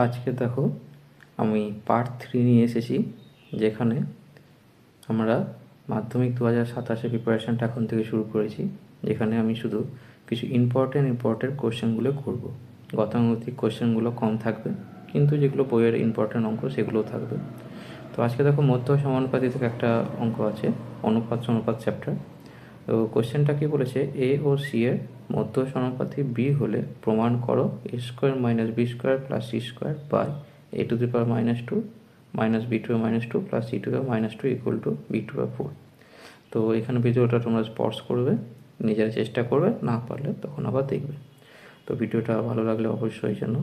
আজকে দেখো আমি পার্ট 3 নিয়ে এসেছি, যেখানে আমরা মাধ্যমিক 2027 প্রিপারেশানটা এখন থেকে শুরু করেছি। যেখানে আমি শুধু কিছু ইম্পর্টেন্ট কোশ্চেনগুলো করব। গতানুগতিক কোশ্চেনগুলো কম থাকবে, কিন্তু যেগুলো বইয়ের ইম্পর্টেন্ট অঙ্ক সেগুলোও থাকবে। তো আজকে দেখো মধ্য সমানুপাতি থেকে একটা অঙ্ক আছে, অনুপাত সমানুপাত চ্যাপ্টার। তো কোশ্চেনটা কি বলেছে, এ ও সি এর মধ্য সমানুপাতি বি হলে প্রমাণ করো a square minus b square plus c square by a to the power -2 minus b to -2 plus c to the power -2 equal to b to power 4। তো এখানে ভিডিওটা তোমরা পজ করবে, নিজেরা চেষ্টা করবে, না পারলে তখন আবার দেখবে। তো ভিডিওটা ভালো লাগলে অবশ্যই যেন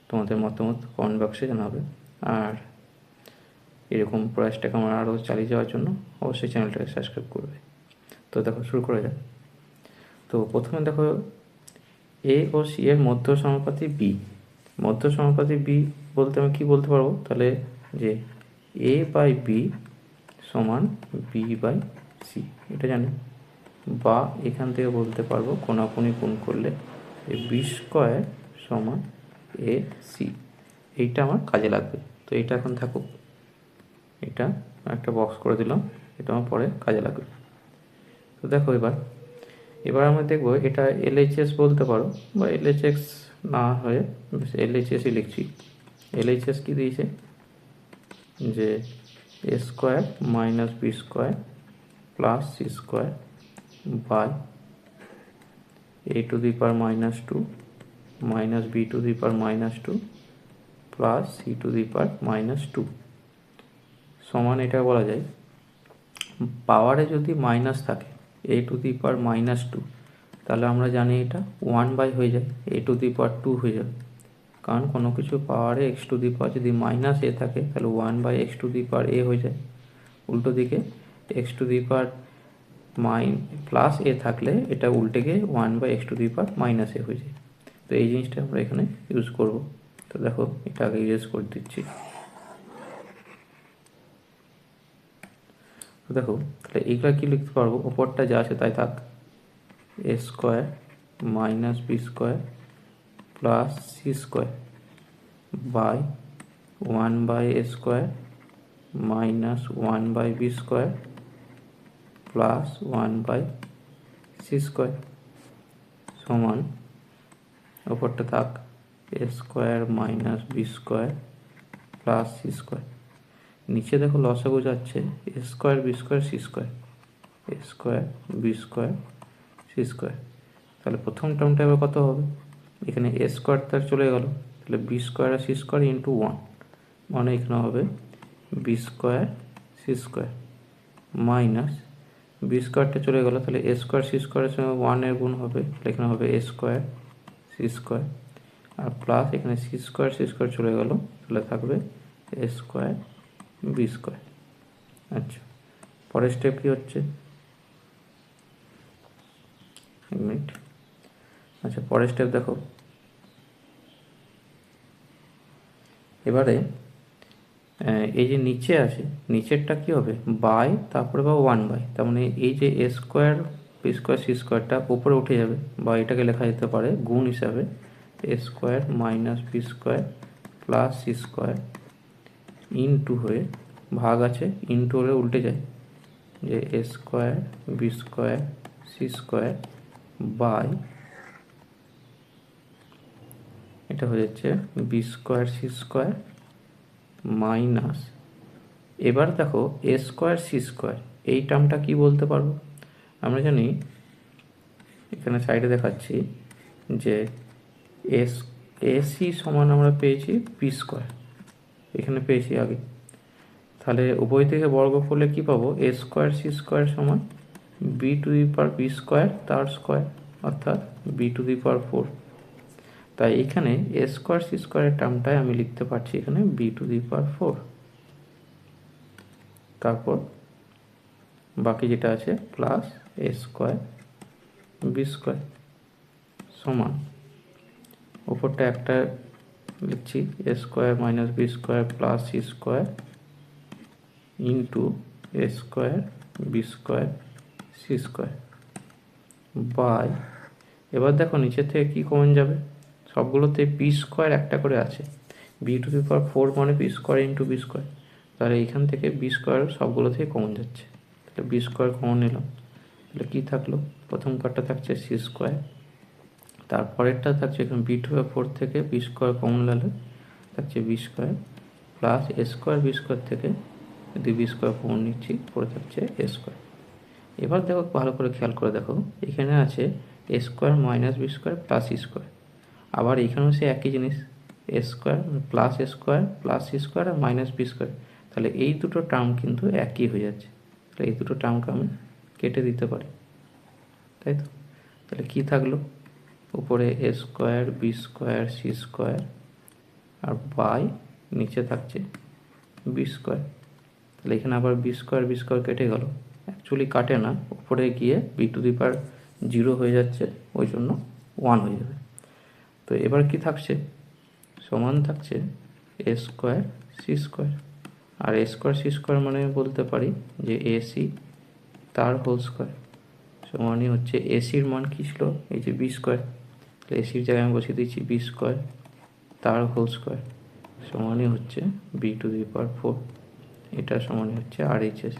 তোমাদের মতামত কমেন্ট বক্সে জানাবে। আর এরকম প্রয়াসটাকে আমরা আরও চালিয়ে যাওয়ার জন্য অবশ্যই চ্যানেলটাকে সাবস্ক্রাইব করবে। তো দেখো শুরু করা যাক। তো প্রথমে দেখো এ ও সি এর মধ্য সমানুপাতি বি। মধ্য সমানুপাতি বি বলতে আমি কী বলতে পারবো, তাহলে যে এ বাই বি সমান বি বাই সি, এটা জানি। বা এখান থেকে বলতে পারবো কোনাকুনি গুণ করলে বি স্কোয়ার সমান এ সি, এইটা আমার কাজে লাগবে। তো এটা এখন থাকুক, এটা একটা বক্স করে দিলাম, এটা আমার পরে কাজে লাগবে। তো দেখো এবার আমরা দেখবো এটা এলএইচএস বলতে পারো, বা এলএইচএস না হয়ে এলএইচএসই লিখছি। এলএইচএস কি দিয়েছে, যে a square minus b square plus c square by a to the power -2 minus b to the power -2 plus c to the power -2 সমান, এটা বলা যায় পাওয়ারে যদি মাইনাস থাকে এ টু দি পাওয়ার -2, তাহলে আমরা জানি এটা 1 হয়ে যায়, এ টু দি পাওয়ার 2 হয়ে যাবে। কারণ কোনো কিছু পাওয়ারে এক্স টু দি পাওয়ার যদি -a থাকে তাহলে 1/x two the power a হয়ে যায়। উল্টো দিকে x to the power plus a থাকলে এটা উল্টে গিয়ে 1/x two the power -a হয়ে যায়। তো এই জিনিসটা আমরা এখানে ইউজ করব। তো দেখো এটা আগে ইউজ করে দিচ্ছি। তো দেখো তাহলে এইগুলো কি লিখতে পারবো, ওপরটা যা আছে তাই থাক, a square minus b square plus c square by 1/a square minus 1/b square plus 1/c square সমান, ওপরটা থাক a square minus b square plus c square. নিচে দেখো লসাগু যাচ্ছে a square b square c square, a square b square c square. তাহলে প্রথম টার্মটা এবার কত হবে, এখানে এ স্কোয়ার তার চলে গেল, তাহলে বি স্কোয়ার আর সি স্কোয়ার ইন্টু 1, মানে এখানে হবে b square c square minus b স্কোয়ারটা চলে গেল, তাহলে এ স্কোয়ার সি স্কোয়ারের সঙ্গে 1 গুণ হবে, তাহলে এখানে হবে এ স্কোয়ার সি স্কোয়ার, আর প্লাস এখানে সি স্কোয়ার চলে গেল, তাহলে থাকবে এ স্কোয়ার বি স্কোয়ার। আচ্ছা, পরের স্টেপ কী হচ্ছে, এক মিনিট। আচ্ছা, পরের স্টেপ দেখো, এবারে এই যে নিচে আছে, নিচেরটা কি হবে বাই, তারপরে বা 1/, তার মানে এই যে a square b square C স্কোয়ারটা উপরে উঠে যাবে, বা এটাকে লেখা যেতে পারে গুণ হিসাবে a square minus b square plus c square into হয়ে ভাগ আছে, ইন্টু হলে উল্টে যায়, যে a square b square c square by, এটা হয়ে যাচ্ছে b square c square minus, এবার দেখো এ স্কোয়ার সি স্কোয়ার, এই টার্মটা কি বলতে পারবো, আমরা জানি এখানে সাইডে দেখাচ্ছি যে এসি সমান আমরা পেয়েছি বি স্কোয়ার, এখানে পেয়েছি আগে, তাহলে উভয় থেকে বর্গ করলে কি পাবো, এ স্কোয়ার সি স্কোয়ার সমান b to the power b square তার স্কোয়ার, অর্থাৎ বি টু দি পাওয়ার 4। তাই এখানে এ স্কোয়ার সি স্কোয়ারের টার্মটাই আমি লিখতে পারছি এখানে বি টু দি পাওয়ার 4। তারপর বাকি যেটা আছে plus a square b square সমান, ওপরটা একটা লিখছি a square minus b square plus c square into a square b square c square by, এবার দেখো নিচে থেকে কি কমন যাবে, সবগুলোতে বি স্কোয়ার একটা করে আছে, বি টু দি পাওয়ার 4 মানে b square into b square, তাহলে এইখান থেকে বি স্কোয়ার সবগুলো থেকে কমন যাচ্ছে, তাহলে বি স্কোয়ার কমন নিলাম, তাহলে কী থাকলো, প্রথম পার্টটা থাকছে সি স্কোয়ার, তারপরেরটা থাকছে এখানে বি টু বাই 4 থেকে বি স্কোয়ার কমন নিলে থাকছে B square plus a square b square থেকে যদি বি স্কোয়ার কমন নিচ্ছি পরে থাকছে এ স্কোয়ার। এবার দেখো ভালো করে খেয়াল করে দেখো, এখানে আছে a square minus b square plus c square, আবার এখানেও সে একই জিনিস a square plus a square plus c square আর মাইনাস বি স্কোয়ার, তাহলে এই দুটো টার্ম কিন্তু একই হয়ে যাচ্ছে, তাহলে এই দুটো টার্মকে আমি কেটে দিতে পারি, তাই তো। তাহলে কী থাকলো, উপরে a square b square c square আর বাই নিচে থাকছে বি স্কোয়ার, তাহলে এখানে আবার বি স্কোয়ার কেটে গেল, অ্যাকচুয়ালি কাটে না, উপরে গিয়ে বি টু দি পাওয়ার 0 হয়ে যাচ্ছে, ওই জন্য 1 হয়ে যাবে। তো এবার কি থাকছে, সমান থাকছে এ স্কোয়ার সি স্কোয়ার, আর এ স্কোয়ার সি স্কোয়ার মানে বলতে পারি যে এসি তার হোল স্কোয়ার সমানই হচ্ছে এসির মান কী ছিল, এই যে বি স্কোয়ার, এসির জায়গায় আমি বসিয়ে দিচ্ছি বি স্কোয়ার তার হোল স্কোয়ার সমানই হচ্ছে বি টু দি পাওয়ার 4, এটা সমানই হচ্ছে RHS,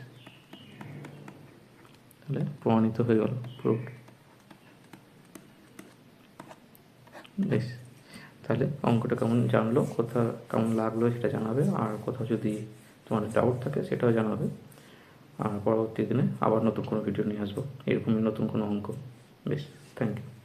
তাহলে প্রমাণিত হয়ে গেল, প্রুফ। বেশ, তাহলে অঙ্কটা কেমন জানলো, কোথাও কেমন লাগলো সেটা জানাবে, আর কোথাও যদি তোমাদের ডাউট থাকে সেটাও জানাবে, আর পরবর্তী দিনে আবার নতুন কোনো ভিডিও নিয়ে আসবো এরকমই নতুন কোনো অঙ্ক। বেশ, থ্যাংক ইউ।